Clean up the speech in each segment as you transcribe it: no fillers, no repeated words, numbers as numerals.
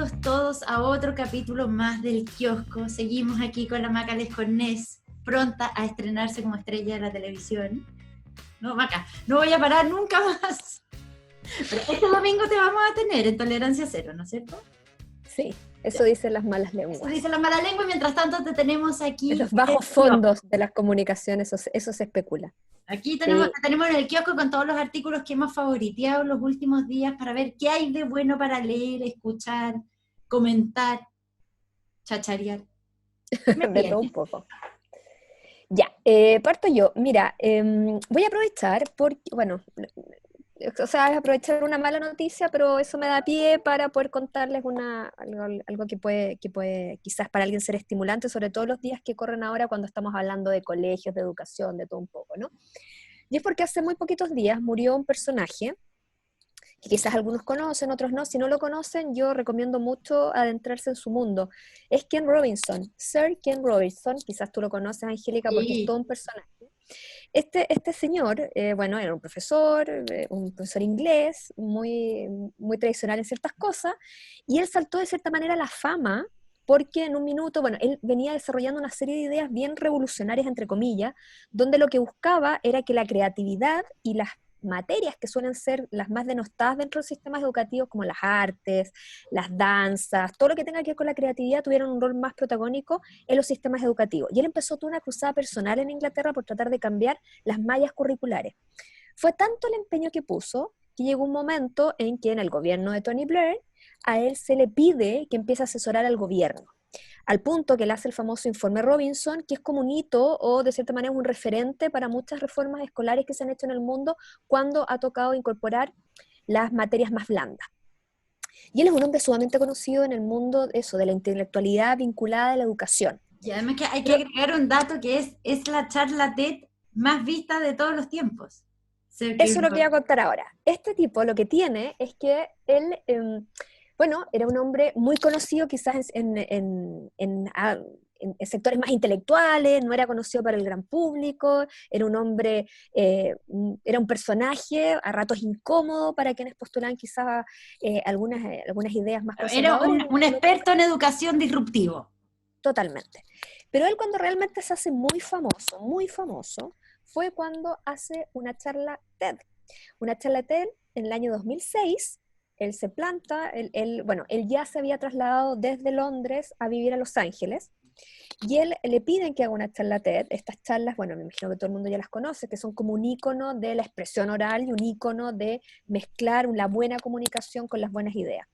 Bienvenidos todos a otro capítulo más del Kiosco. Seguimos aquí con la Maca Lescornés, pronta a estrenarse como estrella de la televisión. No, Maca, no voy a parar nunca más. Pero este domingo te vamos a tener en Tolerancia Cero, ¿no es cierto? Sí, eso dicen las malas lenguas. Eso dice la mala lengua y mientras tanto te tenemos aquí. En los bajos fondos de las comunicaciones, eso se especula. Aquí tenemos, Sí. tenemos en el kiosco con todos los artículos que hemos favoriteado los últimos días para ver qué hay de bueno para leer, escuchar, comentar, chacharear. De todo un poco. Ya, parto yo. Mira, voy a aprovechar porque, bueno, o sea, es aprovechar una mala noticia, pero eso me da pie para poder contarles algo que puede quizás para alguien ser estimulante, sobre todo los días que corren ahora cuando estamos hablando de colegios, de educación, de todo un poco, ¿no? Y es porque hace muy poquitos días murió un personaje que quizás algunos conocen, otros no. Si no lo conocen, yo recomiendo mucho adentrarse en su mundo. Es Ken Robinson, Sir Ken Robinson, quizás tú lo conoces, Angélica, porque es Sí. todo un personaje. Este señor, bueno, era un profesor inglés, muy tradicional en ciertas cosas, y él saltó de cierta manera a la fama, porque en un minuto, bueno, él venía desarrollando una serie de ideas bien revolucionarias, entre comillas, donde lo que buscaba era que la creatividad y las materias que suelen ser las más denostadas dentro de los sistemas educativos, como las artes, las danzas, todo lo que tenga que ver con la creatividad, tuvieran un rol más protagónico en los sistemas educativos. Y él empezó toda una cruzada personal en Inglaterra por tratar de cambiar las mallas curriculares. Fue tanto el empeño que puso que llegó un momento en que en el gobierno de Tony Blair a él se le pide que empiece a asesorar al gobierno, al punto que él hace el famoso informe Robinson, que es como un hito o de cierta manera un referente para muchas reformas escolares que se han hecho en el mundo cuando ha tocado incorporar las materias más blandas. Y él es un hombre sumamente conocido en el mundo de la intelectualidad vinculada a la educación. Y además que hay que agregar un dato que es la charla TED más vista de todos los tiempos. Eso es lo que voy a contar ahora. Este tipo lo que tiene es que él, bueno, era un hombre muy conocido quizás en sectores más intelectuales, no era conocido para el gran público, era un hombre, era un personaje a ratos incómodo para quienes postulaban quizás algunas ideas más Era conservadoras. un experto en educación disruptivo. Totalmente. Pero él cuando realmente se hace muy famoso, fue cuando hace una charla TED. Una charla TED en el año 2006, él se planta, bueno, él ya se había trasladado desde Londres a vivir a Los Ángeles, y él le piden que haga una charla TED. Estas charlas, bueno, me imagino que todo el mundo ya las conoce, que son como un ícono de la expresión oral y un ícono de mezclar la buena comunicación con las buenas ideas.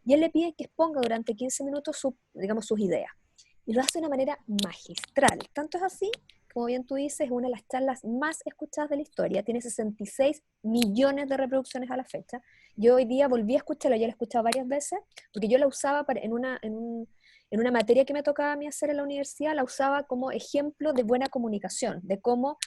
Y él le pide que exponga durante 15 minutos sus ideas. Y lo hace de una manera magistral. Tanto es así, como bien tú dices, es una de las charlas más escuchadas de la historia. Tiene 66 millones de reproducciones a la fecha. Yo hoy día volví a escucharla, ya la he escuchado varias veces, porque yo la usaba en una materia que me tocaba a mí hacer en la universidad, la usaba como ejemplo de buena comunicación, de cómo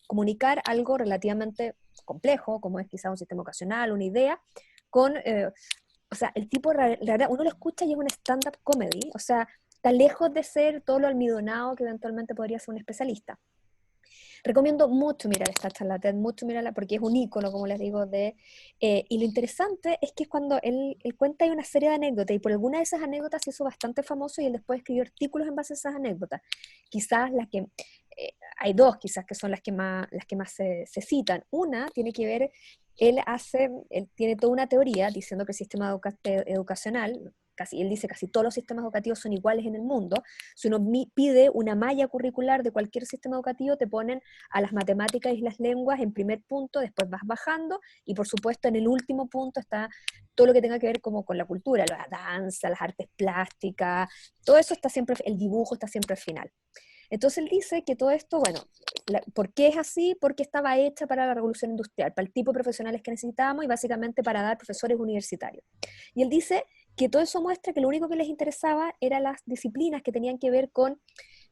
comunicar algo relativamente complejo, como es quizá un sistema educacional, una idea, con... o sea, el tipo, uno lo escucha y es una stand-up comedy, o sea, está lejos de ser todo lo almidonado que eventualmente podría ser un especialista. Recomiendo mucho mirar esta charla TED, mucho mirarla porque es un ícono, como les digo, y lo interesante es que es cuando él cuenta hay una serie de anécdotas, y por alguna de esas anécdotas se hizo bastante famoso, y él después escribió artículos en base a esas anécdotas. Quizás hay dos quizás que son las que más se citan. Una tiene que ver, él tiene toda una teoría diciendo que el sistema educacional, él dice casi todos los sistemas educativos son iguales en el mundo. Si uno pide una malla curricular de cualquier sistema educativo, te ponen a las matemáticas y las lenguas en primer punto, después vas bajando, y por supuesto en el último punto está todo lo que tenga que ver como con la cultura, la danza, las artes plásticas, todo eso está siempre, el dibujo está siempre al final. Entonces él dice que todo esto, bueno, ¿por qué es así? Porque estaba hecha para la revolución industrial, para el tipo de profesionales que necesitábamos y básicamente para dar profesores universitarios. Y él dice que todo eso muestra que lo único que les interesaba eran las disciplinas que tenían que ver con,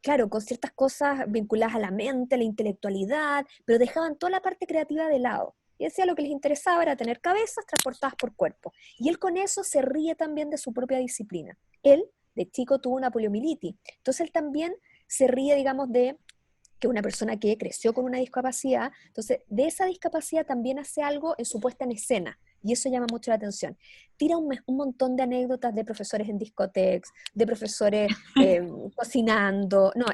claro, con ciertas cosas vinculadas a la mente, a la intelectualidad, pero dejaban toda la parte creativa de lado. Y decía lo que les interesaba era tener cabezas transportadas por cuerpo. Y él con eso se ríe también de su propia disciplina. Él, de chico, tuvo una poliomielitis. Entonces él también se ríe, digamos, de que una persona que creció con una discapacidad, entonces de esa discapacidad también hace algo en su puesta en escena, y eso llama mucho la atención. Tira un montón de anécdotas de profesores en discotecas, de profesores cocinando. No,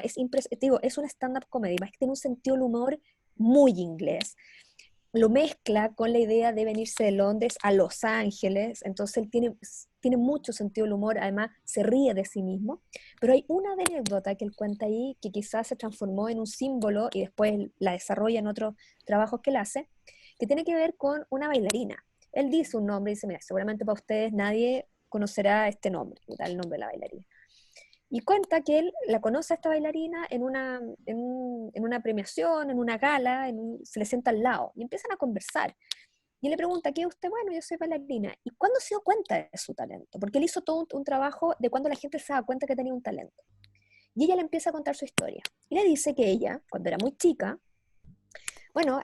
digo, es un stand-up comedy, más que tiene un sentido del humor muy inglés. Lo mezcla con la idea de venirse de Londres a Los Ángeles, entonces él tiene mucho sentido del humor, además se ríe de sí mismo, pero hay una anécdota que él cuenta ahí que quizás se transformó en un símbolo y después la desarrolla en otros trabajos que él hace, que tiene que ver con una bailarina. Él dice un nombre y dice, mira, seguramente para ustedes nadie conocerá este nombre, y da el nombre de la bailarina. Y cuenta que él la conoce a esta bailarina en una premiación, en una gala, se le sienta al lado y empiezan a conversar. Y él le pregunta, ¿qué es usted? Bueno, yo soy bailarina. ¿Y cuándo se dio cuenta de su talento? Porque él hizo todo un trabajo de cuando la gente se da cuenta que tenía un talento. Y ella le empieza a contar su historia. Y le dice que ella, cuando era muy chica, bueno,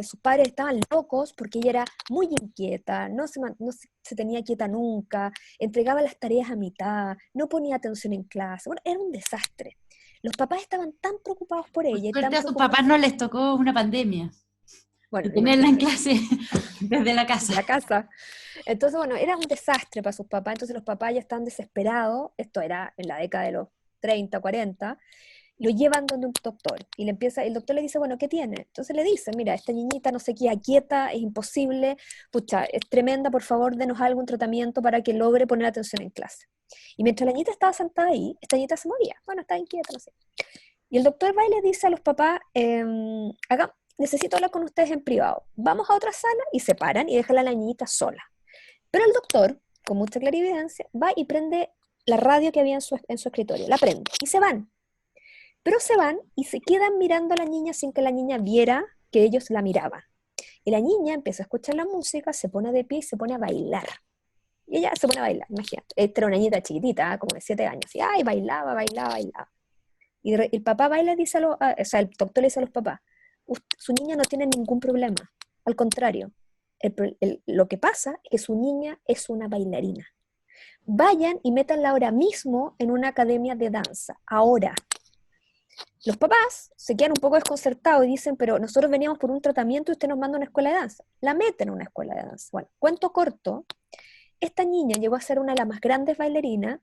sus padres estaban locos porque ella era muy inquieta, no se tenía quieta nunca, entregaba las tareas a mitad, no ponía atención en clase, bueno, era un desastre. Los papás estaban tan preocupados por Por ella y tan suerte a sus preocupados, papás no les tocó una pandemia, bueno, y tenerla en imagínate, clase desde la casa. la casa. Entonces, bueno, era un desastre para sus papás, entonces los papás ya estaban desesperados, esto era en la década de los 30, 40, lo llevan donde un doctor y el doctor le dice, bueno, ¿qué tiene? Entonces le dice, mira, esta niñita no se queda quieta, es imposible, pucha, es tremenda, por favor, denos algún tratamiento para que logre poner atención en clase. Y mientras la niñita estaba sentada ahí, esta niñita se moría, bueno, estaba inquieta, no sé. Y el doctor va y les dice a los papás, necesito hablar con ustedes en privado, vamos a otra sala y se paran y dejan a la niñita sola. Pero el doctor, con mucha clarividencia, va y prende la radio que había en su escritorio, la prende y se van. Pero se van y se quedan mirando a la niña sin que la niña viera que ellos la miraban. Y la niña empieza a escuchar la música, se pone de pie y se pone a bailar. Y ella se pone a bailar, imagínate. Esta era una niñita chiquitita, como de 7 años. Y ay, bailaba, bailaba, bailaba. Y el papá baila y dice o sea, el doctor le dice a los papás, su niña no tiene ningún problema. Al contrario, lo que pasa es que su niña es una bailarina. Vayan y métanla ahora mismo en una academia de danza, ahora. Los papás se quedan un poco desconcertados y dicen, pero nosotros veníamos por un tratamiento y usted nos manda a una escuela de danza. La meten a una escuela de danza. Bueno, cuento corto, esta niña llegó a ser una de las más grandes bailarinas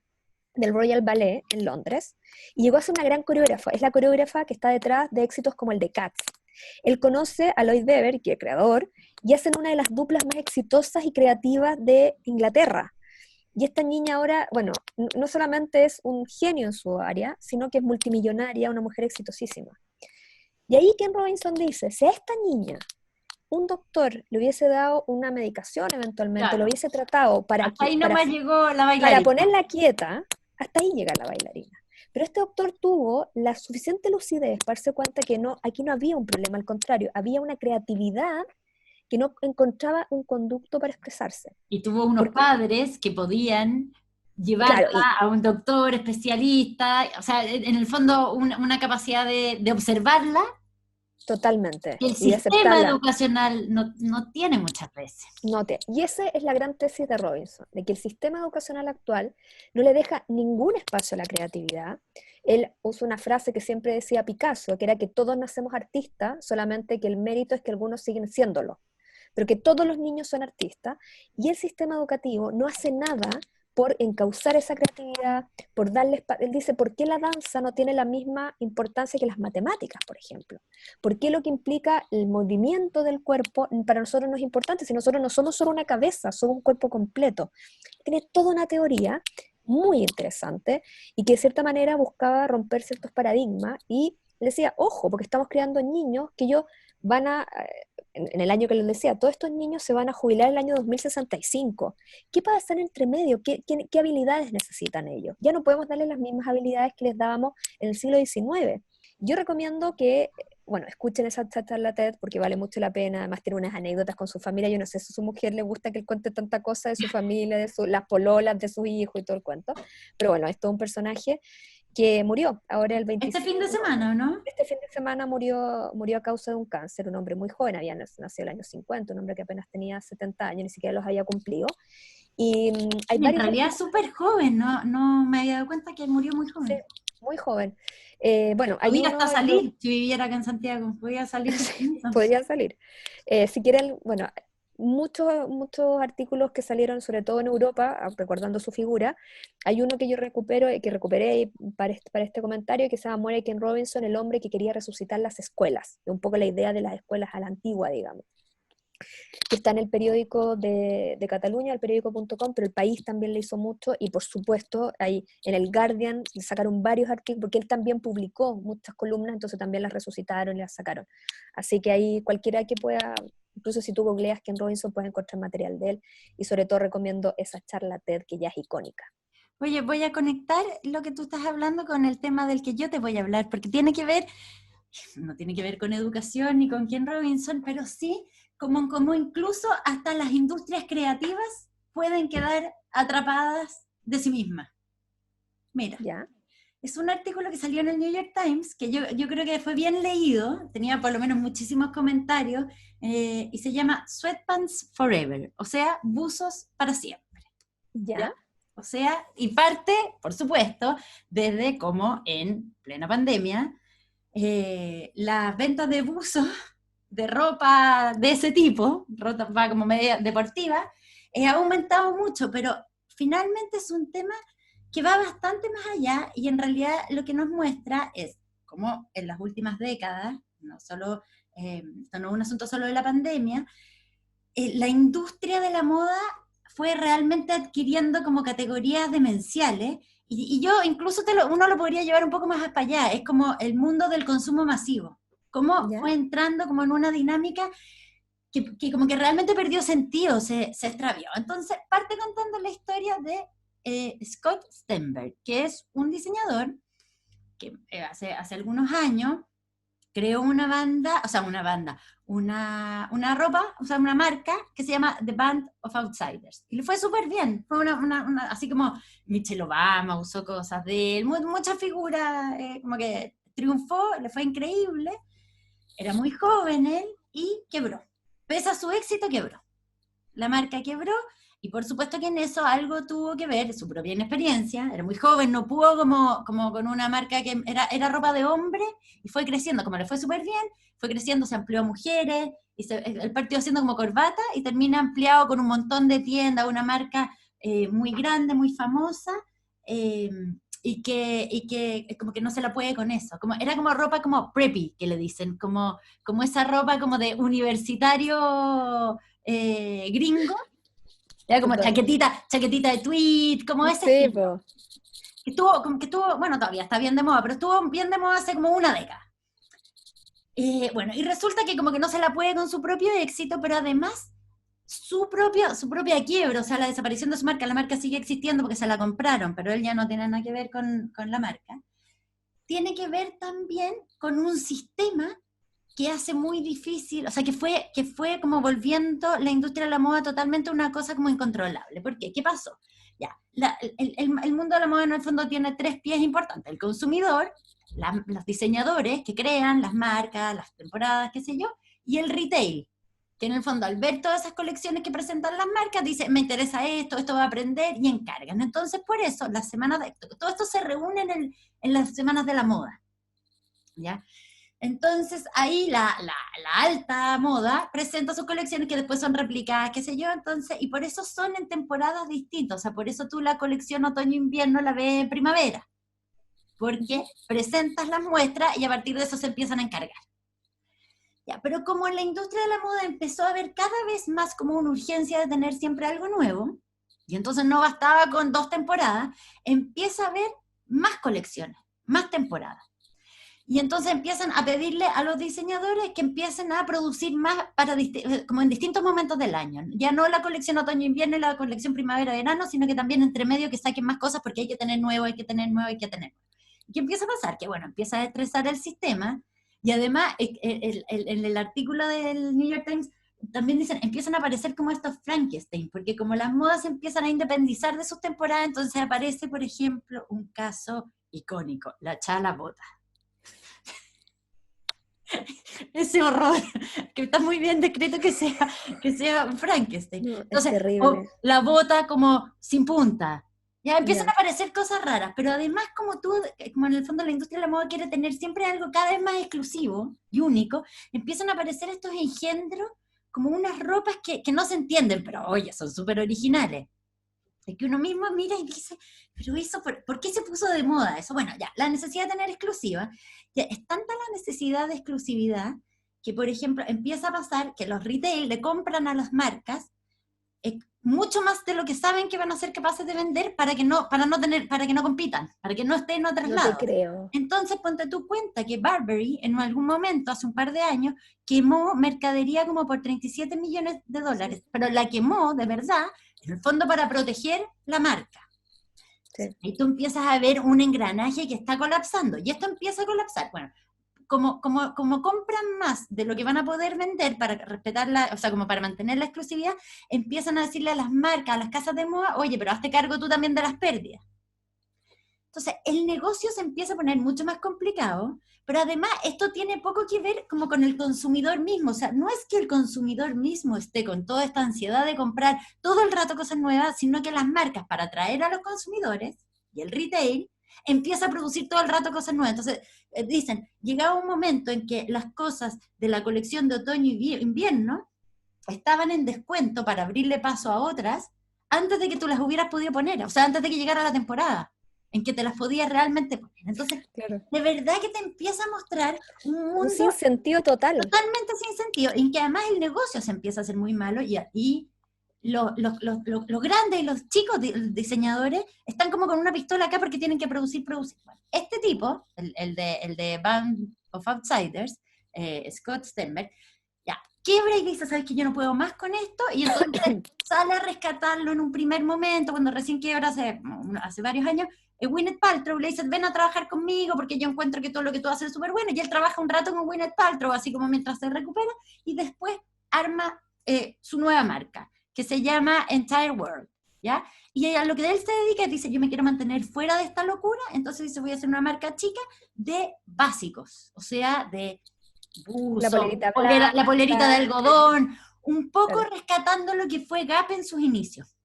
del Royal Ballet en Londres y llegó a ser una gran coreógrafa. Es la coreógrafa que está detrás de éxitos como el de Cats. Él conoce a Lloyd Webber, que es el creador, y hacen una de las duplas más exitosas y creativas de Inglaterra. Y esta niña ahora, bueno, no solamente es un genio en su área, sino que es multimillonaria, una mujer exitosísima. Y ahí Ken Robinson dice, si a esta niña un doctor le hubiese dado una medicación eventualmente, Claro. lo hubiese tratado Hasta ahí nomás llegó la para bailarina. ponerla quieta, hasta ahí llega la bailarina. Pero este doctor tuvo la suficiente lucidez para darse cuenta que aquí no había un problema, al contrario, había una creatividad que no encontraba un conducto para expresarse. Y tuvo unos Porque, padres que podían llevarla claro, y a un doctor especialista, o sea, en el fondo una capacidad de observarla totalmente, que el y de sistema aceptarla. educacional no tiene muchas veces. Note, y esa es la gran tesis de Robinson, de que el sistema educacional actual no le deja ningún espacio a la creatividad. Él usa una frase que siempre decía Picasso, que era que todos nacemos artistas, solamente que el mérito es que algunos siguen siéndolo, pero que todos los niños son artistas, y el sistema educativo no hace nada por encauzar esa creatividad, por darles, él dice, ¿por qué la danza no tiene la misma importancia que las matemáticas, por ejemplo? ¿Por qué lo que implica el movimiento del cuerpo para nosotros no es importante? Si nosotros no somos solo una cabeza, somos un cuerpo completo. Tiene toda una teoría muy interesante y que de cierta manera buscaba romper ciertos paradigmas y le decía, ojo, porque estamos creando niños que ellos van a, en el año que les decía, todos estos niños se van a jubilar el año 2065. ¿Qué puede hacer entre medio? ¿Qué habilidades necesitan ellos? Ya no podemos darles las mismas habilidades que les dábamos en el siglo XIX. Yo recomiendo que, bueno, escuchen esa charla TED porque vale mucho la pena, además tiene unas anécdotas con su familia, yo no sé si a su mujer le gusta que él cuente tanta cosa de su familia, las pololas de su hijo y todo el cuento, pero bueno, es todo un personaje que murió ahora el Este 25. fin de semana, ¿no? Este fin de semana murió a causa de un cáncer, un hombre muy joven, había nacido en el año 50, un hombre que apenas tenía 70 años, ni siquiera los había cumplido. Y hay En varios realidad artistas, súper joven, no me había dado cuenta que murió muy sí, joven. muy joven. Bueno, hay Podría hasta uno, salir, si viviera acá en Santiago, podría salir. podría salir. Si quieren, bueno, muchos artículos que salieron, sobre todo en Europa, recordando su figura. Hay uno que yo recuperé para este comentario, que se llama Moray Ken Robinson, el hombre que quería resucitar las escuelas, un poco la idea de las escuelas a la antigua, digamos, que está en el periódico de Cataluña, el periódico.com, pero el País también le hizo mucho, y por supuesto ahí en el Guardian le sacaron varios artículos, porque él también publicó muchas columnas, entonces también las resucitaron y las sacaron. Así que ahí cualquiera que pueda, incluso si tú googleas Ken Robinson, puedes encontrar material de él, y sobre todo recomiendo esa charla TED que ya es icónica. Oye, voy a conectar lo que tú estás hablando con el tema del que yo te voy a hablar, porque tiene que ver, no tiene que ver con educación ni con Ken Robinson, pero sí como incluso hasta las industrias creativas pueden quedar atrapadas de sí mismas. Mira, ¿Ya? es un artículo que salió en el New York Times, que yo creo que fue bien leído, tenía por lo menos muchísimos comentarios, y se llama Sweatpants Forever, o sea, buzos para siempre. ¿Ya? ¿Ya? O sea, y parte, por supuesto, desde como en plena pandemia, las ventas de buzos, de ropa de ese tipo, ropa como media deportiva, ha aumentado mucho, pero finalmente es un tema que va bastante más allá y en realidad lo que nos muestra es cómo en las últimas décadas, no solo, esto no es un asunto solo de la pandemia, la industria de la moda fue realmente adquiriendo como categorías demenciales, y yo incluso uno lo podría llevar un poco más para allá, es como el mundo del consumo masivo, cómo ¿Ya? fue entrando como en una dinámica que como que realmente perdió sentido, se extravió. Entonces parte contando la historia de Scott Stenberg, que es un diseñador que hace algunos años creó una ropa, o sea, una marca que se llama The Band of Outsiders. Y le fue súper bien. Fue así como Michelle Obama usó cosas de él, muchas figuras, como que triunfó, le fue increíble. Era muy joven él y quebró. Pese a su éxito, quebró. La marca quebró y por supuesto que en eso algo tuvo que ver su propia inexperiencia. Era muy joven, no pudo como con una marca que era ropa de hombre y fue creciendo, como le fue súper bien, fue creciendo, se amplió a mujeres, y él partió haciendo como corbata y termina ampliado con un montón de tiendas, una marca muy grande, muy famosa, eh, y que como que no se la puede con eso. Era como ropa como preppy, que le dicen, como esa ropa como de universitario gringo, era como chaquetita de tweed, como ese Sí, estilo. po. Bueno, todavía está bien de moda, pero estuvo bien de moda hace como una década. Bueno, y resulta que como que no se la puede con su propio éxito, pero además su propia quiebra, o sea, la desaparición de su marca. La marca sigue existiendo porque se la compraron, pero él ya no tiene nada que ver con la marca. Tiene que ver también con un sistema que hace muy difícil, o sea, que fue como volviendo la industria de la moda totalmente una cosa como incontrolable. ¿Por qué? ¿Qué pasó? Ya, el mundo de la moda en el fondo tiene tres pies importantes: el consumidor, los diseñadores que crean las marcas, las temporadas, qué sé yo, y el retail, que en el fondo al ver todas esas colecciones que presentan las marcas, dice, me interesa esto va a aprender, y encargan. Entonces, por eso, las semanas todo esto se reúne en las semanas de la moda, ¿ya? Entonces ahí la alta moda presenta sus colecciones que después son replicadas, qué sé yo, entonces, y por eso son en temporadas distintas, o sea, por eso tú la colección otoño-invierno la ves en primavera, porque presentas las muestras y a partir de eso se empiezan a encargar. Ya, pero como en la industria de la moda empezó a haber cada vez más como una urgencia de tener siempre algo nuevo, y entonces no bastaba con 2 temporadas, empieza a haber más colecciones, más temporadas. Y entonces empiezan a pedirle a los diseñadores que empiecen a producir más como en distintos momentos del año. Ya no la colección otoño-invierno y la colección primavera-verano, sino que también entre medio que saquen más cosas porque hay que tener nuevo, hay que tener nuevo, hay que tener nuevo. ¿Y qué empieza a pasar? Que bueno, empieza a estresar el sistema y además en el artículo del New York Times también dicen, empiezan a aparecer como estos Frankenstein, porque como las modas empiezan a independizar de sus temporadas, entonces aparece, por ejemplo, un caso icónico, la chala bota. Ese horror, que está muy bien descrito que sea Frankenstein. No, es Entonces, terrible. la bota como sin punta. Ya empiezan a Ya. aparecer cosas raras, pero además como en el fondo la industria de la moda quiere tener siempre algo cada vez más exclusivo y único, empiezan a aparecer estos engendros como unas ropas que no se entienden, pero oye, son súper originales. Es que uno mismo mira y dice, pero eso, ¿por qué se puso de moda eso? Bueno, ya, la necesidad de tener exclusiva, ya, es tanta la necesidad de exclusividad que, por ejemplo, empieza a pasar que los retail le compran a las marcas mucho más de lo que saben que van a ser capaces de vender para que no compitan, para que no estén en otros No te lados. creo. Entonces, ponte tú cuenta que Burberry, en algún momento, hace un par de años, quemó mercadería como por 37 millones de dólares, Sí. pero la quemó de verdad, en el fondo para proteger la marca. Sí. Y tú empiezas a ver un engranaje que está colapsando, y esto empieza a colapsar. Bueno, como compran más de lo que van a poder vender para respetar o sea, como para mantener la exclusividad, empiezan a decirle a las marcas, a las casas de moda, oye, pero hazte cargo tú también de las pérdidas. Entonces, el negocio se empieza a poner mucho más complicado, pero además esto tiene poco que ver como con el consumidor mismo. O sea, no es que el consumidor mismo esté con toda esta ansiedad de comprar todo el rato cosas nuevas, sino que las marcas, para atraer a los consumidores y el retail, empieza a producir todo el rato cosas nuevas. Entonces, dicen, llegaba un momento en que las cosas de la colección de otoño y invierno estaban en descuento para abrirle paso a otras antes de que tú las hubieras podido poner, o sea, antes de que llegara la temporada en que te las podías realmente poner. Entonces, Claro. de verdad que te empieza a mostrar un Un mundo sinsentido total. totalmente sin sentido, en que además el negocio se empieza a hacer muy malo y los grandes y los chicos diseñadores están como con una pistola acá porque tienen que producir. Bueno, este tipo, el de Band of Outsiders, Scott Stenberg, ya, quiebra y dice, ¿sabes que yo no puedo más con esto? Y entonces sale a rescatarlo en un primer momento, cuando recién quiebra hace varios años. Gwyneth Paltrow le dice, ven a trabajar conmigo porque yo encuentro que todo lo que tú haces es súper bueno, y él trabaja un rato con Gwyneth Paltrow, así como mientras se recupera, y después arma su nueva marca, que se llama Entire World, ¿ya? Y a lo que él se dedica, dice, yo me quiero mantener fuera de esta locura, entonces dice, voy a hacer una marca chica de básicos, o sea, de La buzo, polerita la polerita de blanca. algodón, un poco Claro. rescatando lo que fue Gap en sus inicios.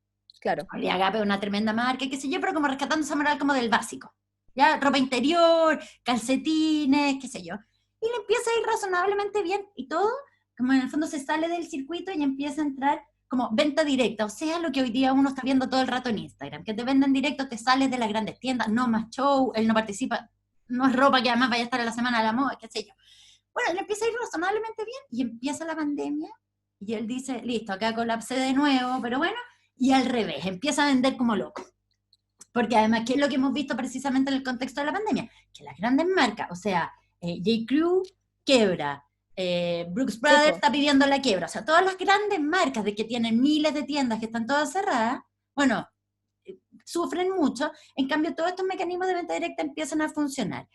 Claro. Olía Gap es una tremenda marca, qué sé yo, pero como rescatando esa moral como del básico. ¿Ya? Ropa interior, calcetines, qué sé yo. Y le empieza a ir razonablemente bien y todo, como en el fondo se sale del circuito y empieza a entrar como venta directa, o sea, lo que hoy día uno está viendo todo el rato en Instagram, que te venden directo, te sales de las grandes tiendas, no más show, él no participa, no es ropa que además vaya a estar en la semana de la moda, qué sé yo. Bueno, le empieza a ir razonablemente bien y empieza la pandemia y él dice, listo, acá colapsé de nuevo, pero bueno, y al revés, empieza a vender como loco. Porque además, ¿qué es lo que hemos visto precisamente en el contexto de la pandemia? Que las grandes marcas, o sea, J. Crew quebra, Brooks Brothers Sí, está pidiendo la quiebra, o sea, todas las grandes marcas de que tienen miles de tiendas que están todas cerradas, bueno, sufren mucho, en cambio todos estos mecanismos de venta directa empiezan a funcionar.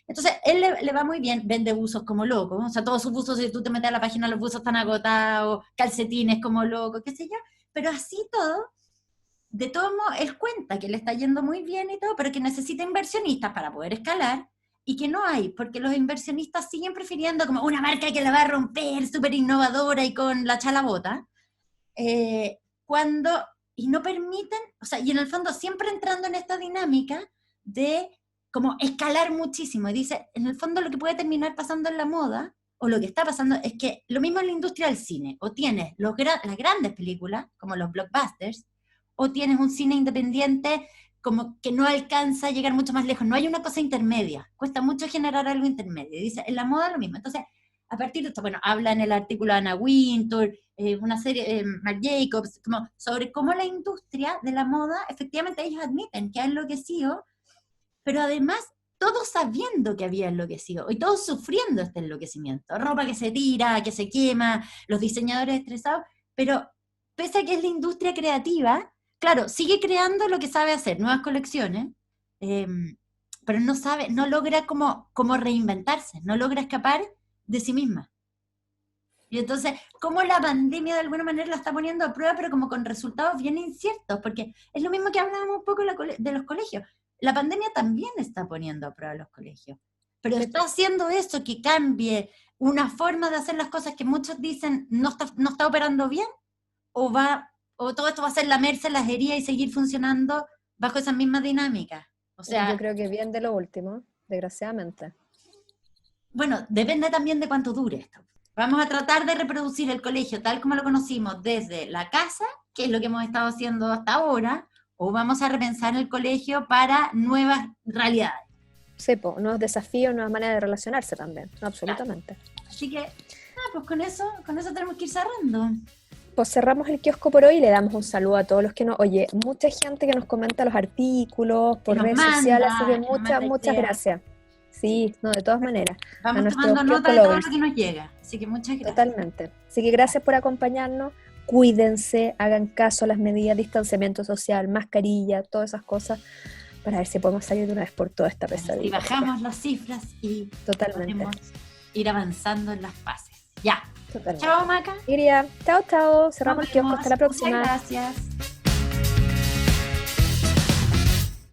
Entonces, él le va muy bien, vende buzos como loco, o sea, todos sus buzos, si tú te metes a la página, los buzos están agotados, calcetines como loco, qué sé yo, pero así todo, de todos modos, él cuenta que le está yendo muy bien y todo, pero que necesita inversionistas para poder escalar, y que no hay, porque los inversionistas siguen prefiriendo como una marca que la va a romper, súper innovadora y con la chala bota, cuando, y no permiten, o sea, y en el fondo siempre entrando en esta dinámica de como escalar muchísimo, y dice, en el fondo lo que puede terminar pasando en la moda, o lo que está pasando, es que lo mismo en la industria del cine, o tienes las grandes películas, como los blockbusters, o tienes un cine independiente como que no alcanza a llegar mucho más lejos, no hay una cosa intermedia, cuesta mucho generar algo intermedio, y dice, en la moda lo mismo, entonces, a partir de esto, bueno, habla en el artículo Anna Wintour, una serie, Marc Jacobs, como sobre cómo la industria de la moda, efectivamente ellos admiten que ha enloquecido, pero además todos sabiendo que había enloquecido, y todos sufriendo este enloquecimiento, ropa que se tira, que se quema, los diseñadores estresados, pero pese a que es la industria creativa, claro, sigue creando lo que sabe hacer, nuevas colecciones, eh, pero no logra como reinventarse, no logra escapar de sí misma. Y entonces, cómo la pandemia de alguna manera la está poniendo a prueba, pero como con resultados bien inciertos, porque es lo mismo que hablábamos un poco de los colegios. La pandemia también está poniendo a prueba los colegios, pero sí. está haciendo eso que cambie una forma de hacer las cosas que muchos dicen no está operando bien, o todo esto va a ser lamerse las heridas y seguir funcionando bajo esa misma dinámica. O Yo sea, creo que bien de lo último, desgraciadamente. bueno, depende también de cuánto dure esto. Vamos a tratar de reproducir el colegio tal como lo conocimos desde la casa, que es lo que hemos estado haciendo hasta ahora, o vamos a repensar el colegio para nuevas realidades. Sí, nuevos desafíos, nuevas maneras de relacionarse también, absolutamente. Claro. Así que, pues con eso tenemos que ir cerrando. Pues cerramos el kiosco por hoy y le damos un saludo a todos los que nos... Oye, mucha gente que nos comenta los artículos por redes sociales, así que muchas gracias. Sí, no, de todas maneras. Vamos tomando nota de todo lo que nos llega, así que muchas gracias. Totalmente. Así que gracias por acompañarnos. Cuídense, hagan caso a las medidas, distanciamiento social, mascarilla, todas esas cosas, para ver si podemos salir de una vez por toda esta pesadilla. Y bajamos las cifras y podemos ir avanzando en las fases. Ya. Totalmente. Chao, Maca. Iria, chao. Cerramos el kiosco. Hasta la próxima. Muchas gracias.